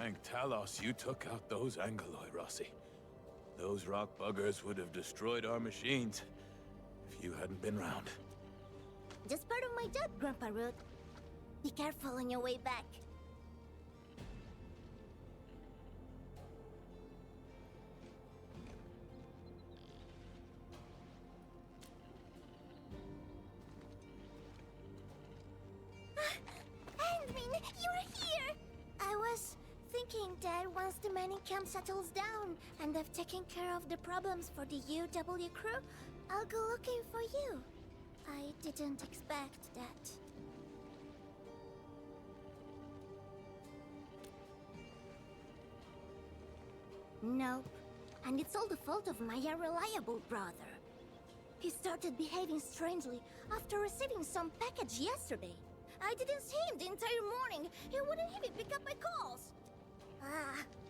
thank Talos you took out those Angoloi, Rossi. Those rock buggers would have destroyed our machines if you hadn't been round. Just part of my job, Grandpa Root. Be careful on your way back. Endmin, you're here! I was thinking that once the mining camp settles down and I've taken care of the problems for the UW crew, I'll go looking for you. I didn't expect that. Nope. And it's all the fault of my unreliable brother. He started behaving strangely after receiving some package yesterday. I didn't see him the entire morning. He wouldn't even pick up my calls.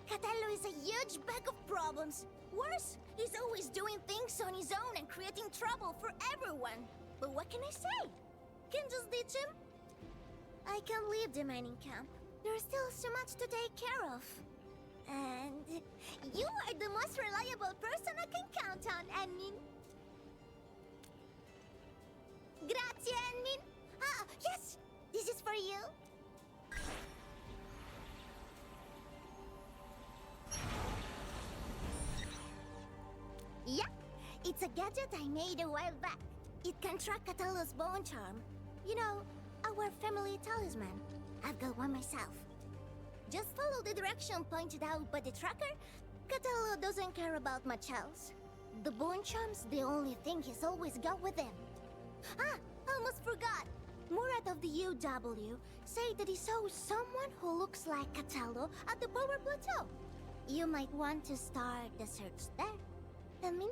Catello is a huge bag of problems. Worse, he's always doing things on his own and creating trouble for everyone. But what can I say? Can just ditch him? I can leave the mining camp. There's still so much to take care of. And you are the most reliable person I can count on, Endmin. Grazie, Endmin. Ah, yes! This is for you. Yeah, it's a gadget I made a while back. It can track Catello's bone charm. You know, our family talisman. I've got one myself. Just follow the direction pointed out by the tracker. Catello doesn't care about much else. The bone charm's the only thing he's always got with him. Ah, almost forgot. Murat of the UW say that he saw someone who looks like Catello at the power plateau. You might want to start the search there. Endmin?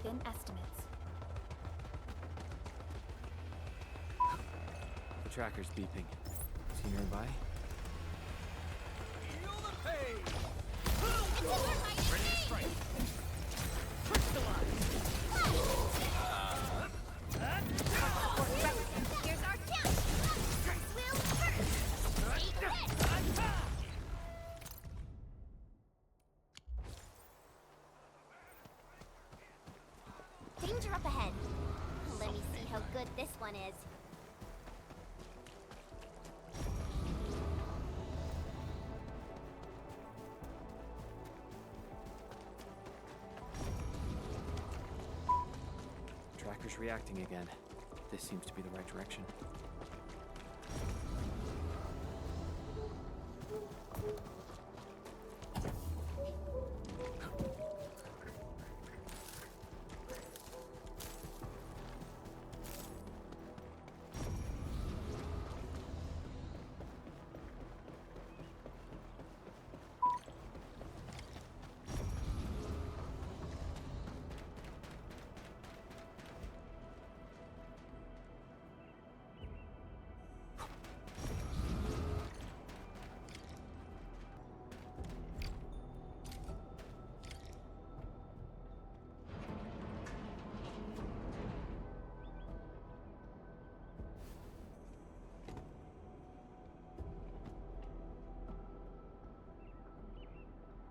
Bin estimates. The tracker's beeping. Is he nearby? Feel the pain! It's in your hiding Ready to strike! Crystallize! Here's our chance! Will first! Take this! Danger up ahead. Let me see how good this one is. Tracker's reacting again. This seems to be the right direction.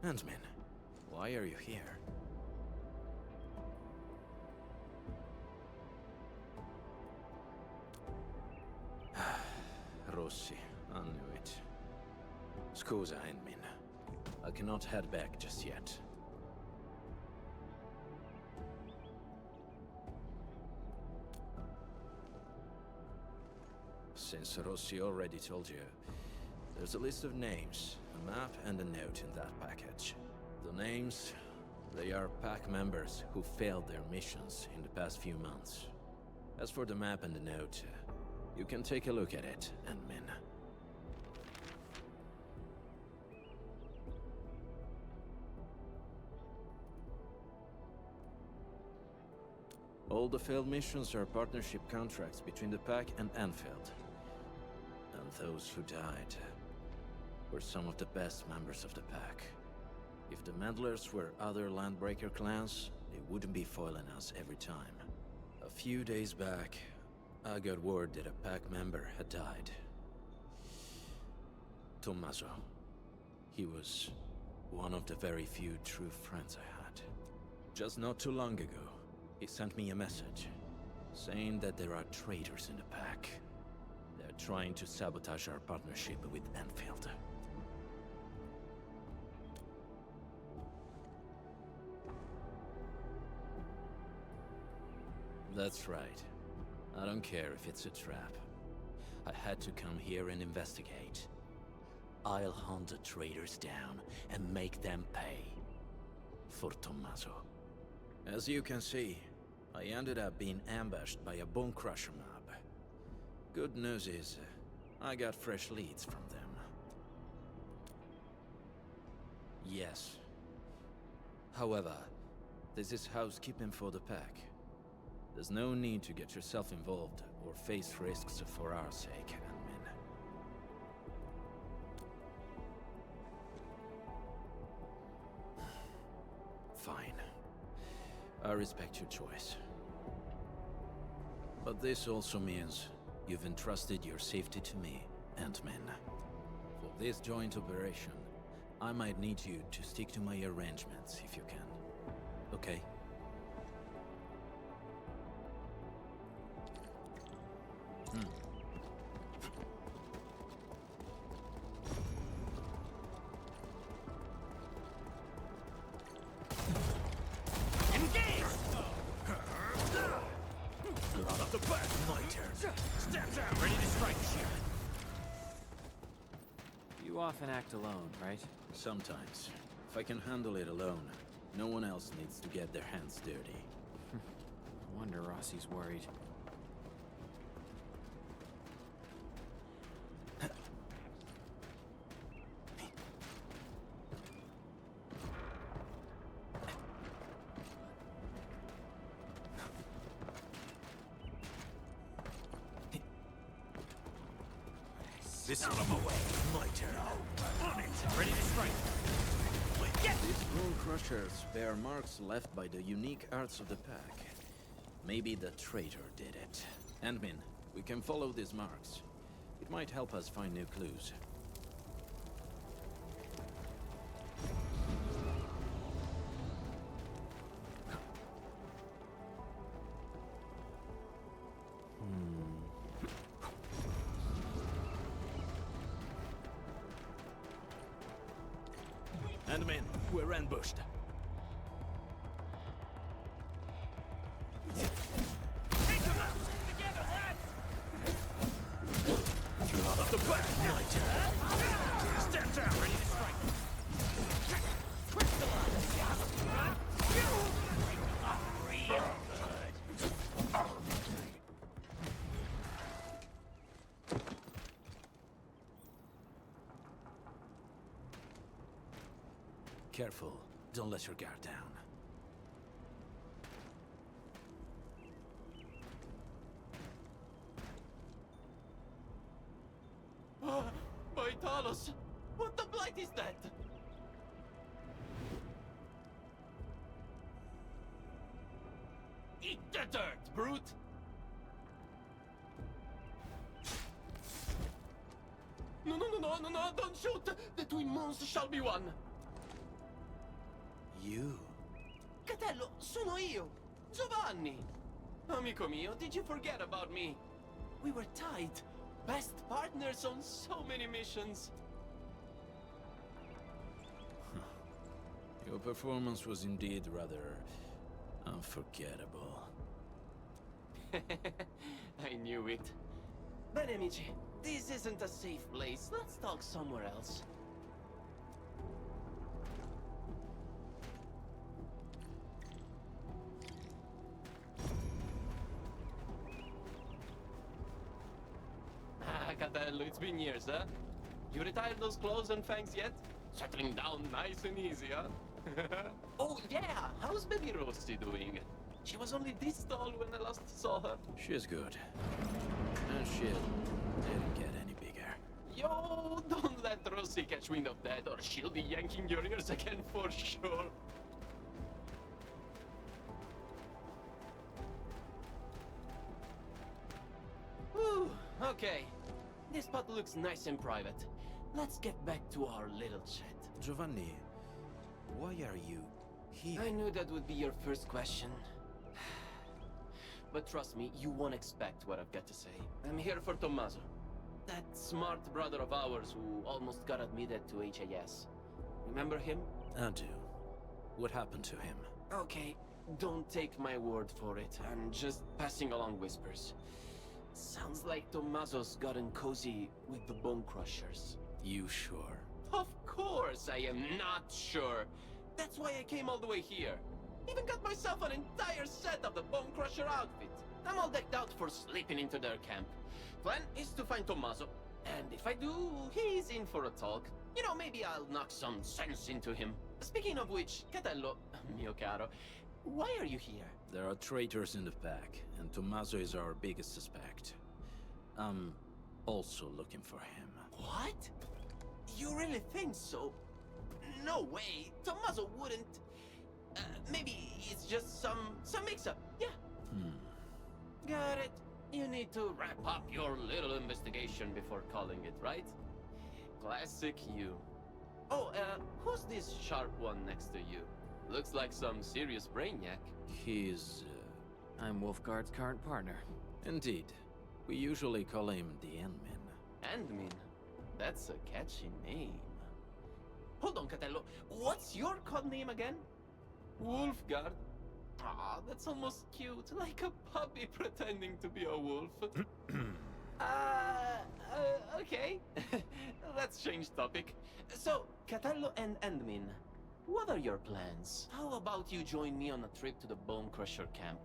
Endmin, why are you here? Rossi, I knew it. Scusa, Endmin. I cannot head back just yet. Since Rossi already told you, there's a list of names, a map, and a note in that package. The names, they are pack members who failed their missions in the past few months. As for the map and the note, you can take a look at it, Endmin. All the failed missions are partnership contracts between the pack and Endfield. And those who died were some of the best members of the pack. If the meddlers were other Landbreaker clans, they wouldn't be foiling us every time. A few days back, I got word that a pack member had died. Tommaso. He was one of the very few true friends I had. Just not too long ago, he sent me a message, saying that there are traitors in the pack. They're trying to sabotage our partnership with Endfield. That's right. I don't care if it's a trap. I had to come here and investigate. I'll hunt the traitors down and make them pay. For Tommaso. As you can see, I ended up being ambushed by a bone crusher mob. Good news is, I got fresh leads from them. Yes. However, this is housekeeping for the pack. There's no need to get yourself involved or face risks for our sake, Endmin. Fine. I respect your choice. But this also means you've entrusted your safety to me, Endmin. For this joint operation, I might need you to stick to my arrangements if you can. Okay? Engage! Blood of the back! My turn. Step down! Ready to strike. You often act alone, right? Sometimes. If I can handle it alone, no one else needs to get their hands dirty. No wonder Rossi's worried. This out of my way. My turn. On it. Ready to strike. Get These bone crushers bear marks left by the unique arts of the pack. Maybe the traitor did it. Endmin, we can follow these marks. It might help us find new clues. Endmin, we're ambushed. Take them out! Together, lads! Out of the back! My turn. Step down! Ready to strike. Crystallize! Real good. Careful, don't let your guard down. By Talos! What the blight is that? Eat the dirt, brute! No, don't shoot! The twin monsters shall be one! You? Catello, sono io! Giovanni! Amico mio, did you forget about me? We were tight. Best partners on so many missions. Your performance was indeed rather unforgettable. I knew it. Bene, amici. This isn't a safe place. Let's talk somewhere else. Catello, it's been years, huh? You retired those clothes and fangs yet? Settling down nice and easy, huh? Oh, yeah! How's baby Rossi doing? She was only this tall when I last saw her. She's good. And shit didn't get any bigger. Yo, don't let Rossi catch wind of that, or she'll be yanking your ears again for sure. Okay, this spot looks nice and private. Let's get back to our little chat. Giovanni, why are you here? I knew that would be your first question. But trust me, you won't expect what I've got to say. I'm here for Tommaso. That smart brother of ours who almost got admitted to HAS. Remember him? I do. What happened to him? Okay, don't take my word for it. I'm just passing along whispers. Sounds like Tommaso's gotten cozy with the Bone Crushers. You sure? Of course I am not sure. That's why I came all the way here. Even got myself an entire set of the Bone Crusher outfit. I'm all decked out for sleeping into their camp. Plan is to find Tommaso, and if I do, he's in for a talk. You know, maybe I'll knock some sense into him. Speaking of which, Catello, mio caro, why are you here? There are traitors in the pack, and Tommaso is our biggest suspect. I'm also looking for him. What? You really think so? No way. Tommaso wouldn't. Maybe it's just some mix-up. Yeah. Got it. You need to wrap up your little investigation before calling it, right? Classic you. Oh, who's this sharp one next to you? Looks like some serious brainiac. He's... I'm Wulfgard's current partner. Indeed. We usually call him the Endmin. Endmin? That's a catchy name. Hold on, Catello. What's your code name again? Wulfgard? Ah, that's almost cute. Like a puppy pretending to be a wolf. Okay. Let's change topic. So, Catello and Endmin, what are your plans? How about you join me on a trip to the Bone Crusher camp?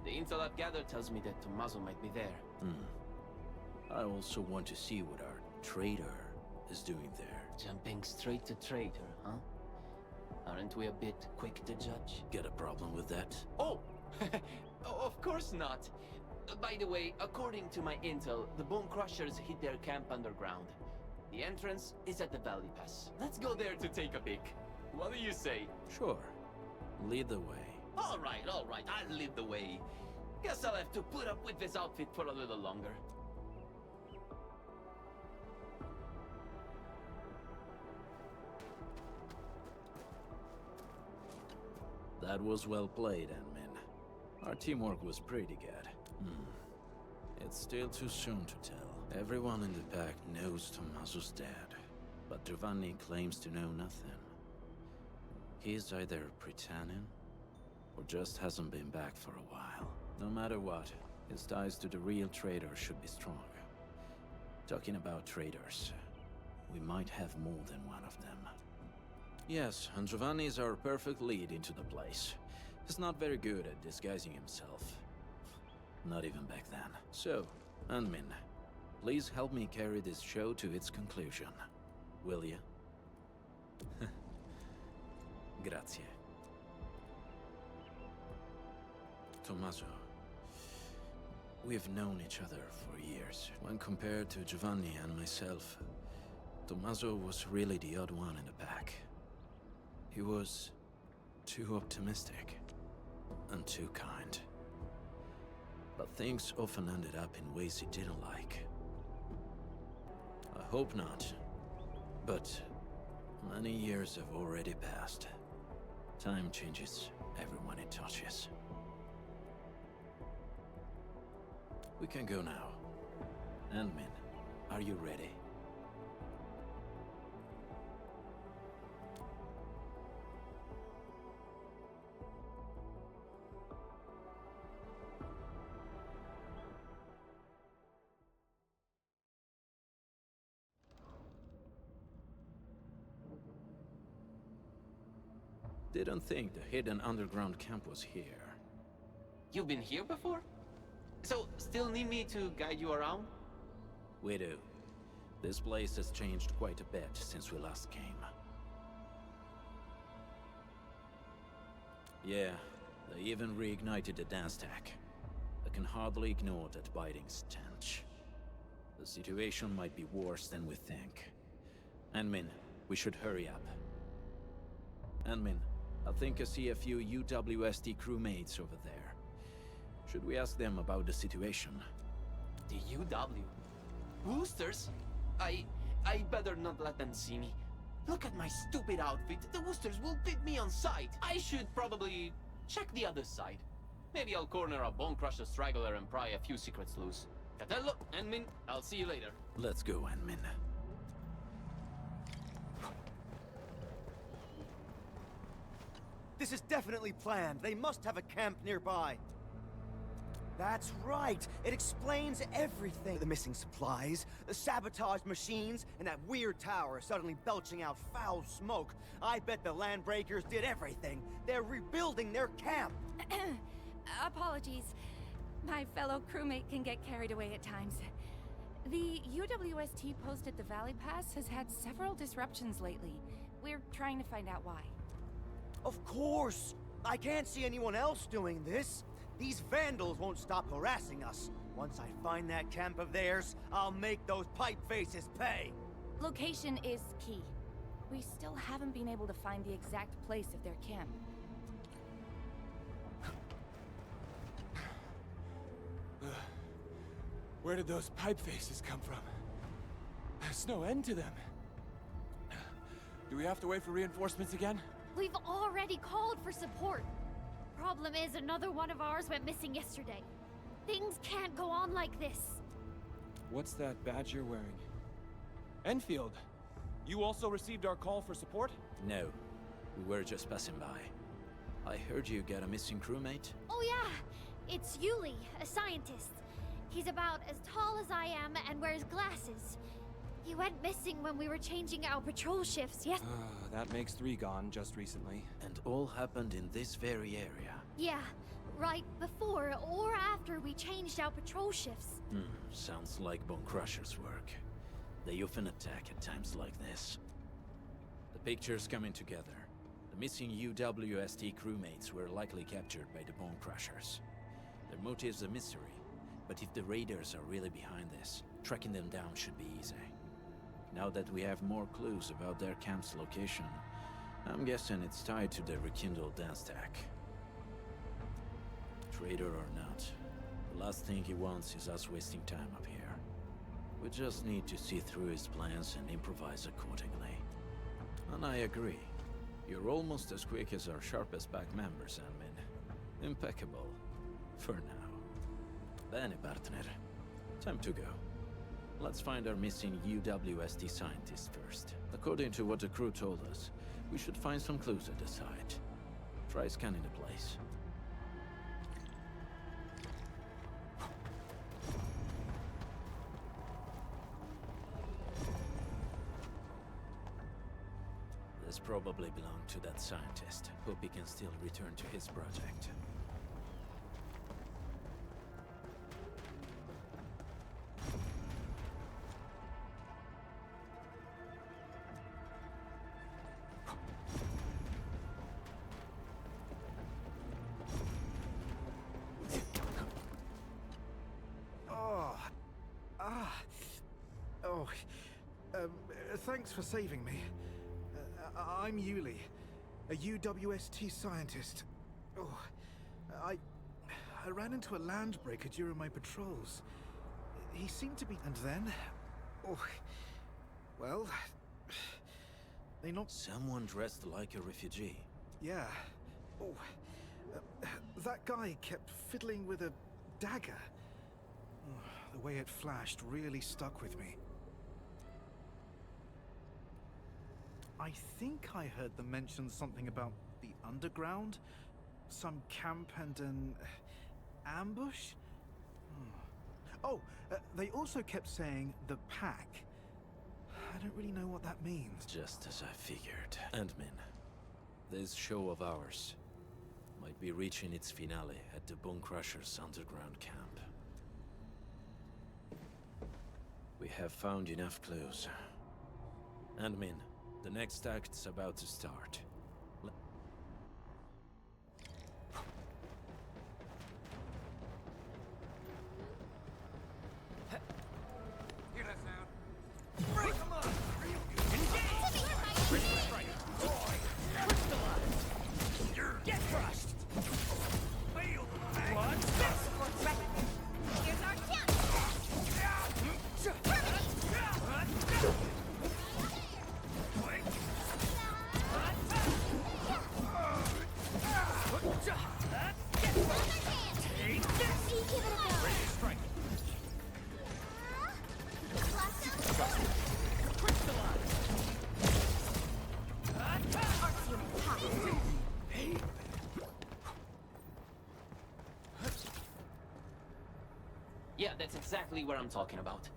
The intel I've gathered tells me that Tommaso might be there. I also want to see what our traitor is doing there. Jumping straight to traitor, huh? Aren't we a bit quick to judge? Get a problem with that? Oh! Of course not. By the way, according to my intel, the Bone Crushers hid their camp underground. The entrance is at the Valley Pass. Let's go there to take a peek. What do you say? Sure. Lead the way. All right, I'll lead the way. Guess I'll have to put up with this outfit for a little longer. That was well played, Endmin. Our teamwork was pretty good. It's still too soon to tell. Everyone in the pack knows Tommaso's dead, but Giovanni claims to know nothing. He's either pretending, or just hasn't been back for a while. No matter what, his ties to the real traitor should be strong. Talking about traitors, we might have more than one of them. Yes, and Giovanni is our perfect lead into the place. He's not very good at disguising himself. Not even back then. So, Endmin, please help me carry this show to its conclusion. Will you? Grazie. Tommaso, we've known each other for years. When compared to Giovanni and myself, Tommaso was really the odd one in the pack. He was too optimistic and too kind. But things often ended up in ways he didn't like. I hope not, but many years have already passed. Time changes everyone it touches. We can go now. Endmin, are you ready? Didn't think the hidden underground camp was here. You've been here before? So, still need me to guide you around? We do. This place has changed quite a bit since we last came. Yeah, they even reignited the dance tech. I can hardly ignore that biting stench. The situation might be worse than we think. Endmin, we should hurry up. Endmin, I think I see a few UWST crewmates over there. Should we ask them about the situation? The UW? Woosters? I better not let them see me. Look at my stupid outfit. The Woosters will beat me on sight. I should probably check the other side. Maybe I'll corner a Bone Crusher straggler and pry a few secrets loose. Catello, Endmin, I'll see you later. Let's go, Endmin. This is definitely planned. They must have a camp nearby. That's right. It explains everything. The missing supplies, the sabotaged machines, and that weird tower suddenly belching out foul smoke. I bet the Landbreakers did everything. They're rebuilding their camp. Apologies. My fellow crewmate can get carried away at times. The UWST post at the Valley Pass has had several disruptions lately. We're trying to find out why. Of course. I can't see anyone else doing this. These vandals won't stop harassing us. Once I find that camp of theirs, I'll make those pipe faces pay. Location is key. We still haven't been able to find the exact place of their camp. Where did those pipe faces come from? There's no end to them. Do we have to wait for reinforcements again? We've already called for support. Problem is, another one of ours went missing yesterday. Things can't go on like this. What's that badge you're wearing? Enfield, you also received our call for support? No, we were just passing by. I heard you got a missing crewmate? Oh yeah, it's Yuli, a scientist. He's about as tall as I am and wears glasses. He went missing when we were changing our patrol shifts That makes 3 gone just recently. And all happened in this very area. Yeah, right before or after we changed our patrol shifts. Sounds like Bone Crusher's work. They often attack at times like this. The picture's coming together. The missing UWST crewmates were likely captured by the Bone Crushers. Their motive's a mystery, but if the raiders are really behind this, tracking them down should be easy. Now that we have more clues about their camp's location, I'm guessing it's tied to the rekindled dance stack. Traitor or not, the last thing he wants is us wasting time up here. We just need to see through his plans and improvise accordingly. And I agree. You're almost as quick as our sharpest back members, Endmin. Impeccable. For now. Bene, partner. Time to go. Let's find our missing UWST scientist first. According to what the crew told us, we should find some clues at the site. Try scanning the place. This probably belonged to that scientist. Hope he can still return to his project. Thanks for saving me. I'm Yuli, a UWST scientist. I ran into a landbreaker during my patrols. He seemed to be... And then... well... They knocked... Someone dressed like a refugee. Yeah. That guy kept fiddling with a dagger. The way it flashed really stuck with me. I think I heard them mention something about the underground, some camp and an ambush. They also kept saying the pack. I don't really know what that means. Just as I figured. Endmin, this show of ours might be reaching its finale at the Bone Crusher's underground camp. We have found enough clues. Endmin, the next act's about to start. Hear that sound? Break them up! Get crushed! Feel the pain! Here's our chance! that's exactly what I'm talking about.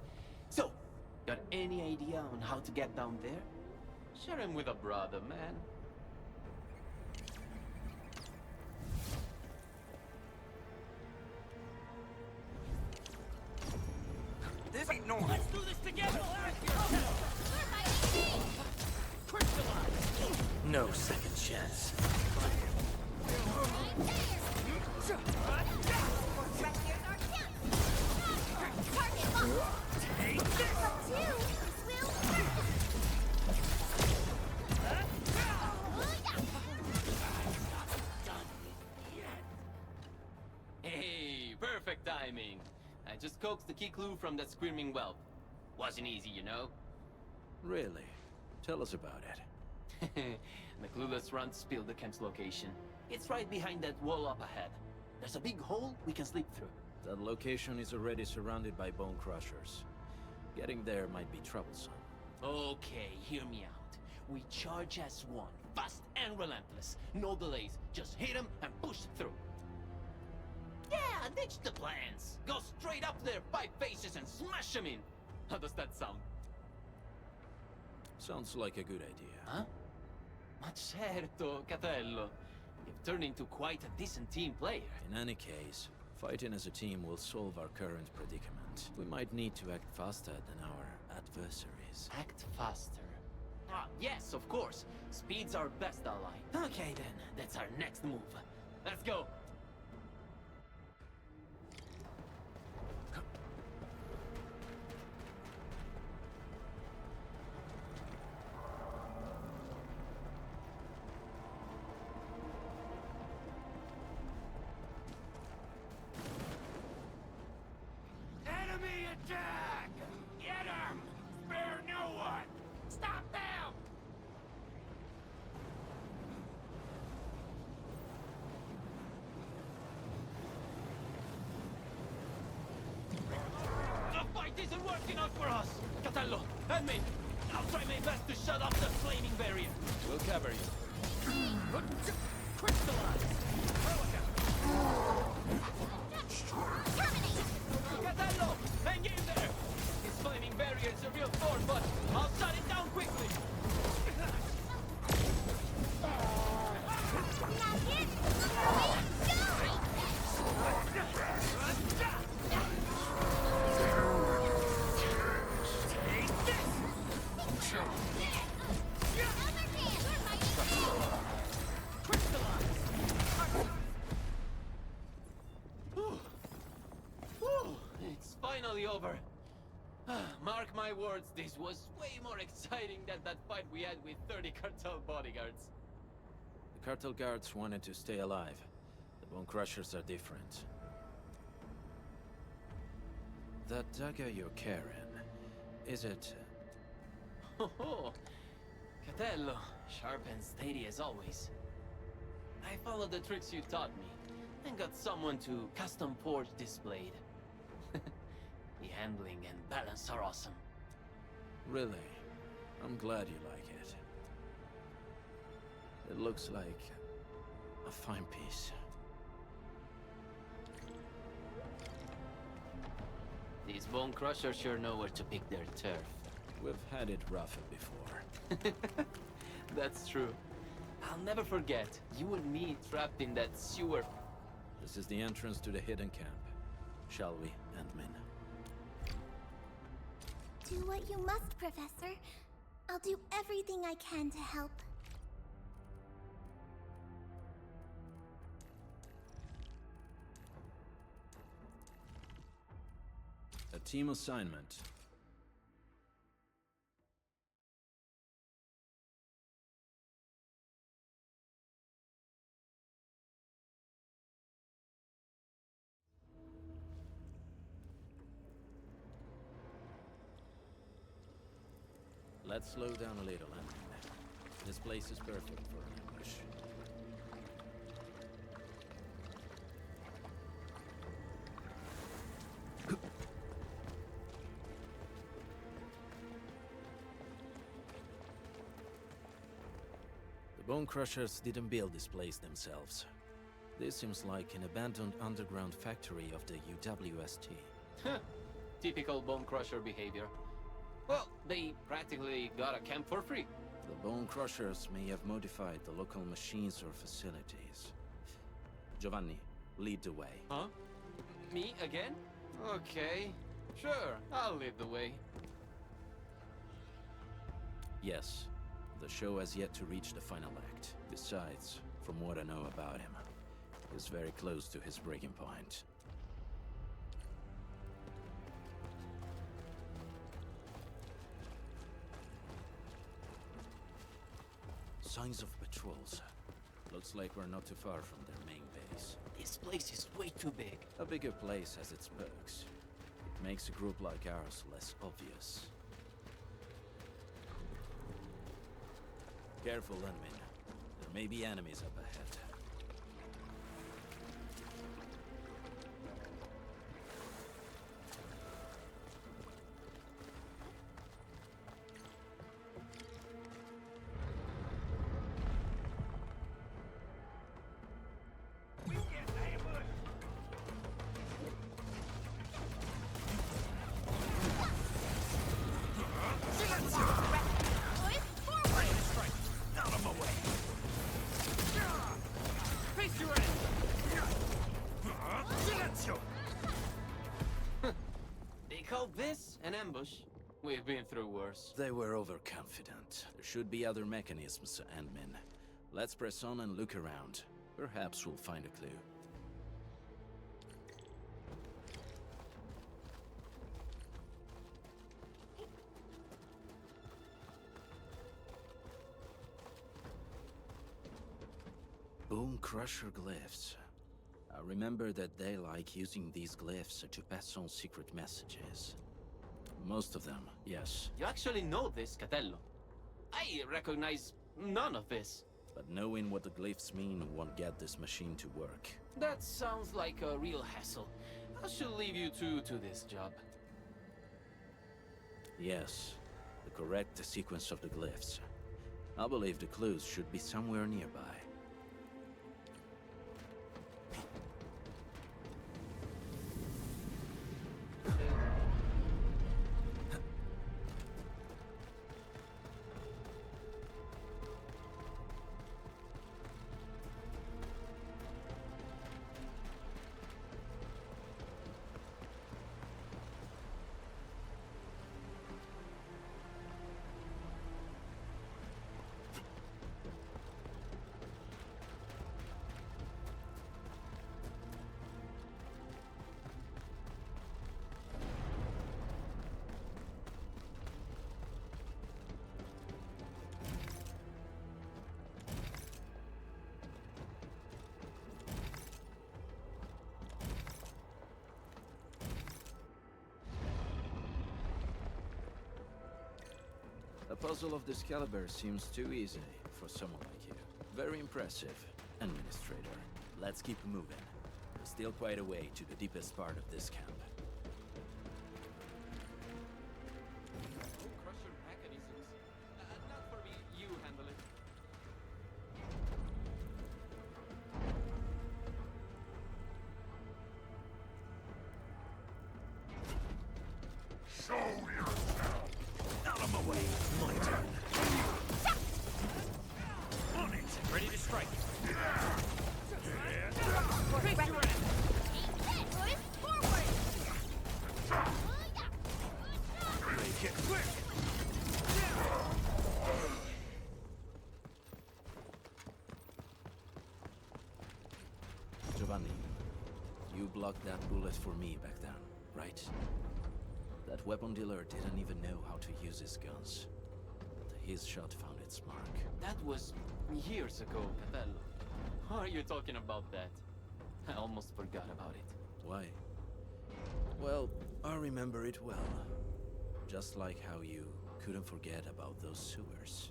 So, got any idea on how to get down there? Share him with a brother, man. This ain't normal. Let's do this together. No second chance. Hey, perfect timing. I just coaxed the key clue from that screaming whelp. Wasn't easy, you know? Really? Tell us about it. The clueless runt spilled the camp's location. It's right behind that wall up ahead. There's a big hole we can slip through. That location is already surrounded by bone crushers. Getting there might be troublesome. Okay, hear me out. We charge as one, fast and relentless. No delays, just hit him and push through. Yeah, ditch the plans. Go straight up there, 5 faces, and smash him in. How does that sound? Sounds like a good idea. Huh? Ma certo, Catello. You've turned into quite a decent team player. In any case, fighting as a team will solve our current predicament. We might need to act faster than our adversaries. Act faster. Ah, yes, of course. Speed's our best ally. Okay then, that's our next move. Let's go. Enemy attack! Get him! Spare no one! Stop them! The fight isn't working out for us! Catello, Endmin, I'll try my best to shut off the flaming barrier. We'll cover you. Crystallize! Catello, hang in there! This flaming barrier is a real thorn, but I'll shut it down quickly! It's finally over. Mark my words, this was way more exciting than that fight we had with 30 cartel bodyguards. The cartel guards wanted to stay alive. The bone crushers are different. That dagger you're carrying, is it... Oh, Catello, sharp and steady as always. I followed the tricks you taught me, and got someone to custom forge this blade. The handling and balance are awesome. Really? I'm glad you like it. It looks like a fine piece. These bone crushers sure know where to pick their turf. We've had it rougher before. That's true. I'll never forget you and me trapped in that sewer. This is the entrance to the hidden camp. Shall we, Endmin? Do what you must, Professor. I'll do everything I can to help. A team assignment. Let's slow down a little, Endmin. This place is perfect for an ambush. The Bone Crushers didn't build this place themselves. This seems like an abandoned underground factory of the UWST. Typical Bone Crusher behavior. Well, they practically got a camp for free. The Bone Crushers may have modified the local machines or facilities. Giovanni, lead the way. Huh? Me again? Okay. Sure, I'll lead the way. Yes, the show has yet to reach the final act. Besides, from what I know about him, he's very close to his breaking point. Signs of patrols. Looks like we're not too far from their main base. This place is way too big. A bigger place has its perks. It makes a group like ours less obvious. Careful, Endmin. There may be enemies up ahead. They call this an ambush? We've been through worse. They were overconfident. There should be other mechanisms, Endmin. Let's press on and look around. Perhaps we'll find a clue. Bone Crusher glyphs. I remember that they like using these glyphs to pass on secret messages. Most of them, yes. You actually know this, Catello. I recognize none of this. But knowing what the glyphs mean won't get this machine to work. That sounds like a real hassle. I should leave you two to this job. Yes, the correct sequence of the glyphs. I believe the clues should be somewhere nearby. The puzzle of this caliber seems too easy for someone like you. Very impressive, Administrator. Let's keep moving. There's still quite a way to the deepest part of this camp. Bone Crusher mechanisms? Not for me. You handle it. Show yourself! Out of my way! My turn! On it! Ready to strike! Make it quick! Giovanni, you blocked that bullet for me back then, right? That weapon dealer didn't even know how to use his guns. But his shot found its mark. That was years ago, Catello. Why are you talking about that? I almost forgot about it. Why? Well, I remember it well. Just like how you couldn't forget about those sewers.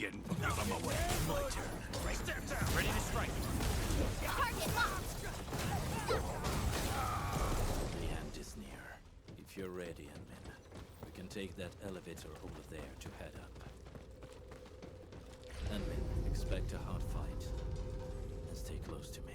Ready to strike. Target locked! The end is near. If you're ready, Endmin, we can take that elevator over there to head up. Endmin, expect a hard fight. And stay close to me.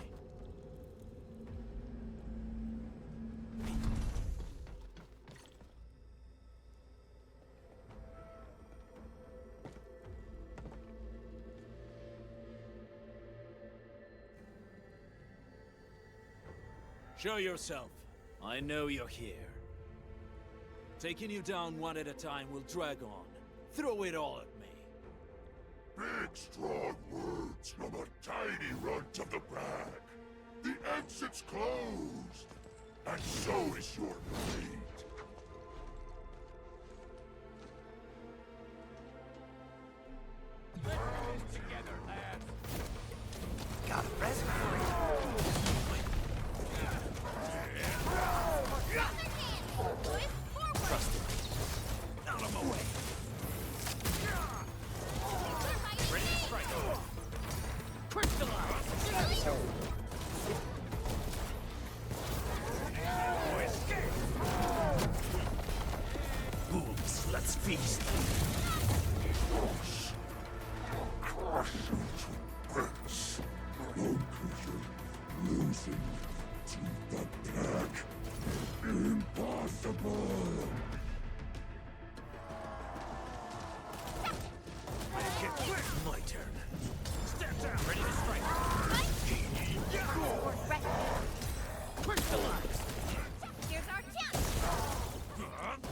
Show yourself. I know you're here. Taking you down one at a time will drag on. Throw it all at me. Big, strong words from a tiny runt of the pack. The exit's closed, and so is your fate. Together, lads. Got a present for you. Trust him. Out of my way. Ready to strike. Crystallize. Boobs, let's feast. Crush you to bits. One creature losing to the pack. Impossible! My turn. Step down. Ready to strike. Crystallize. Here's our chance!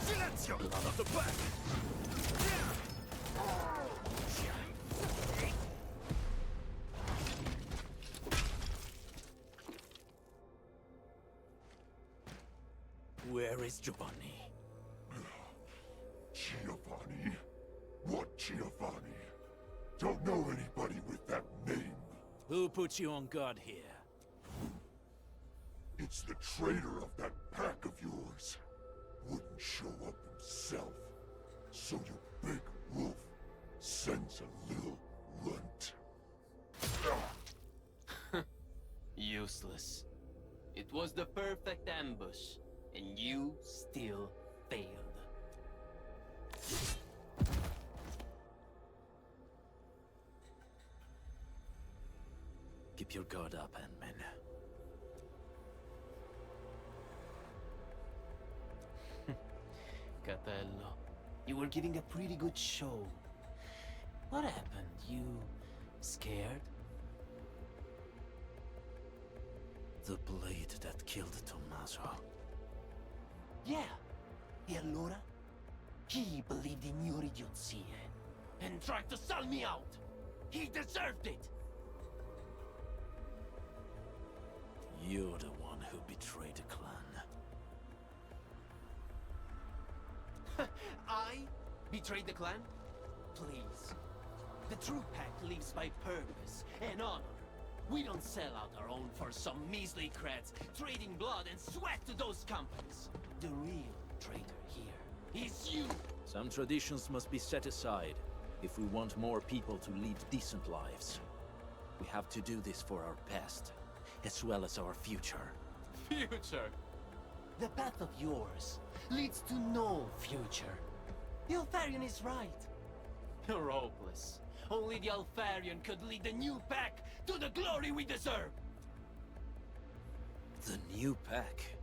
Silencio. Blood of the pack. Where is Giovanni? Giovanni? What Giovanni? Don't know anybody with that name. Who put you on guard here? It's the traitor of that pack of yours. Wouldn't show up himself. So your big wolf sends a little runt. Useless. It was the perfect ambush, and you still failed. Keep your guard up, Endmin. Catello, you were giving a pretty good show. What happened? You scared? The blade that killed Tommaso. Yeah. E allora? He believed in your idiozie and tried to sell me out. He deserved it. You're the one who betrayed the clan. I betrayed the clan? Please. The true pack lives by purpose and honor. We don't sell out our own for some measly creds, trading blood and sweat to those companies. The real traitor here is you! Some traditions must be set aside if we want more people to lead decent lives. We have to do this for our past, as well as our future. Future? The path of yours leads to no future. The Alfarian is right. You're hopeless. Only the Alfarian could lead the new pack to the glory we deserve! The new pack?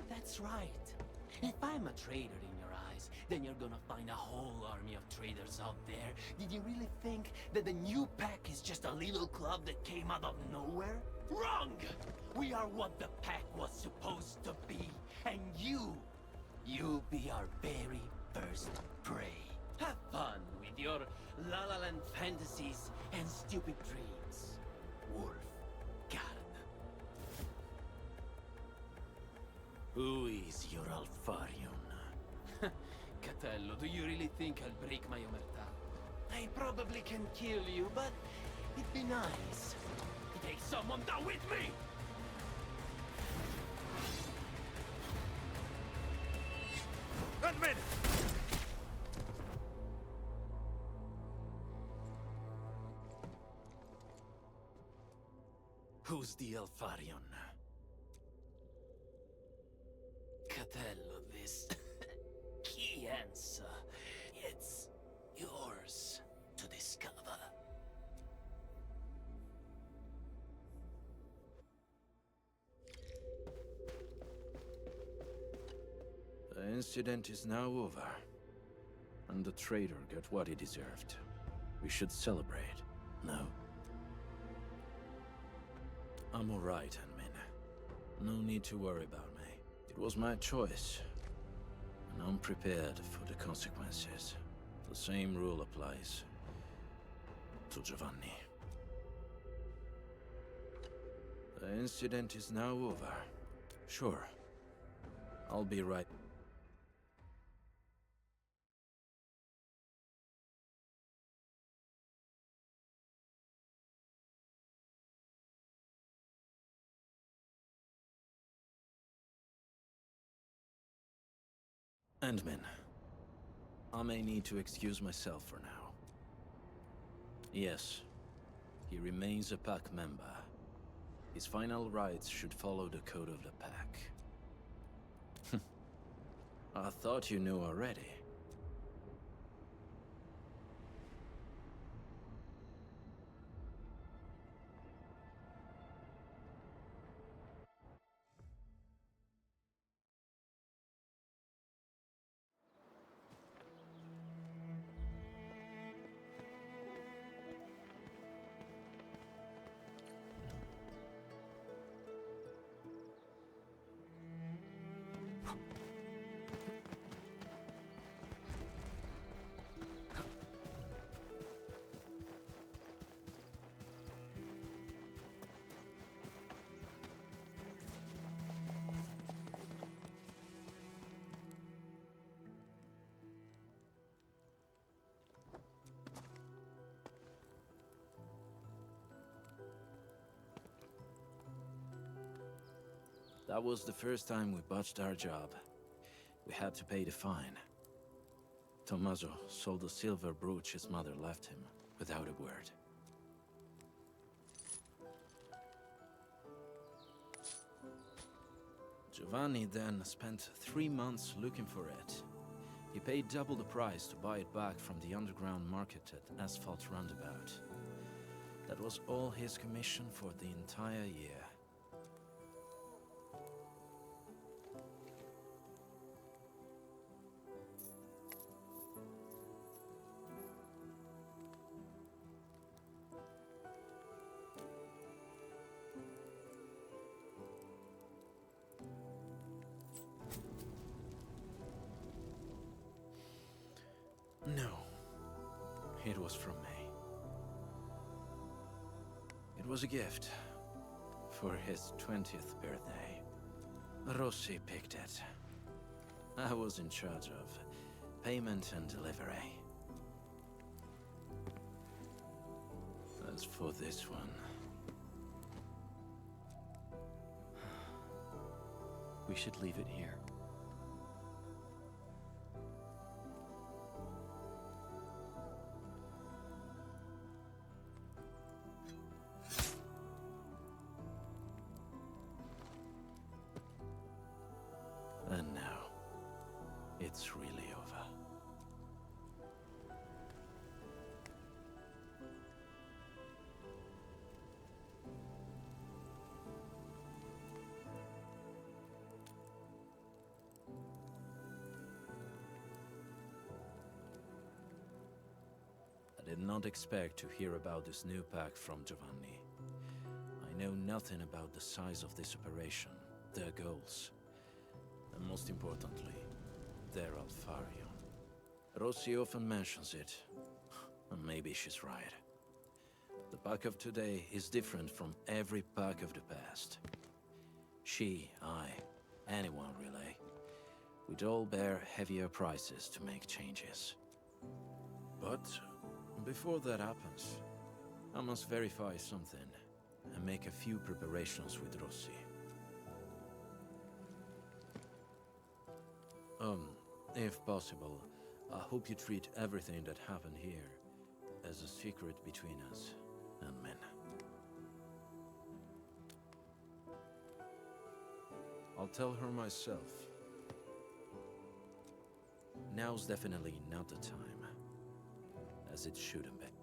That's right. If I'm a traitor in your eyes, then you're gonna find a whole army of traitors out there. Did you really think that the new pack is just a little club that came out of nowhere? Wrong! We are what the pack was supposed to be, and you'll be our very first prey. Have fun with your La La Land fantasies and stupid dreams, Wulfgard. Who is your Alfarion? Catello, do you really think I'll break my omertà? I probably can kill you, but it'd be nice to take someone down with me! Endmin! Who's the Elfarion? Catello, this key answer. It's yours to discover. The incident is now over, and the traitor got what he deserved. We should celebrate, no? I'm alright, Endmin. No need to worry about me. It was my choice, and I'm prepared for the consequences. The same rule applies to Giovanni. The incident is now over. Sure, I'll be right. Endmin, I may need to excuse myself for now. Yes, he remains a pack member. His final rites should follow the code of the pack. I thought you knew already. That was the first time we botched our job. We had to pay the fine. Tommaso sold the silver brooch his mother left him, without a word. Giovanni then spent 3 months looking for it. He paid double the price to buy it back from the underground market at Asphalt Roundabout. That was all his commission for the entire year. No, it was from me. It was a gift for his 20th birthday. Rossi picked it. I was in charge of payment and delivery. As for this one... We should leave it here. And now, it's really over. I did not expect to hear about this new pack from Giovanni. I know nothing about the size of this operation, their goals. And most importantly, their Alfarion. Rossi often mentions it, and maybe she's right. The pack of today is different from every pack of the past. She, I, anyone really, we'd all bear heavier prices to make changes. But before that happens, I must verify something and make a few preparations with Rossi. If possible, I hope you treat everything that happened here as a secret between us and men. I'll tell her myself. Now's definitely not the time. As it shouldn't be.